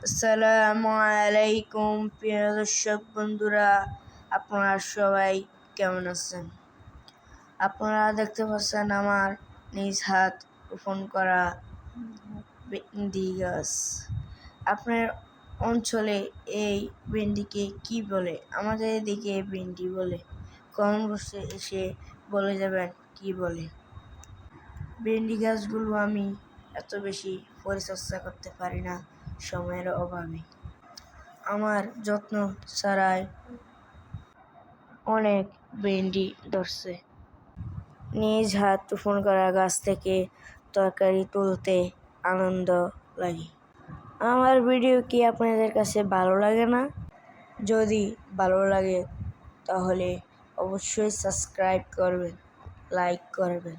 আসসালামু আলাইকুম প্রিয় দর্শক বন্ধুরা, আপনারা সবাই কেমন আছেন? আপনারা দেখতে পাচ্ছেন আমার নিজ হাত রোপণ করা ভেন্ডি গাছ। আপনার অঞ্চলে এই ভেন্ডিকে কি বলে? আমাদের এদিকে ভেন্ডি বলে। কমেন্ট বক্সে এসে বলে যাবেন কি বলে। ভেন্ডি গাছগুলো আমি এত বেশি পরিচর্যা করতে পারি না সময়ের অভাবে। আমার যত্ন ছাড়াই অনেক ভেন্ডি ধরছে। নিজ হাত রোপণ করা গাছ থেকে তরকারি তুলতে আনন্দ লাগে। আমার ভিডিও কি আপনাদের কাছে ভালো লাগে না? যদি ভালো লাগে তাহলে অবশ্যই সাবস্ক্রাইব করবেন, লাইক করবেন।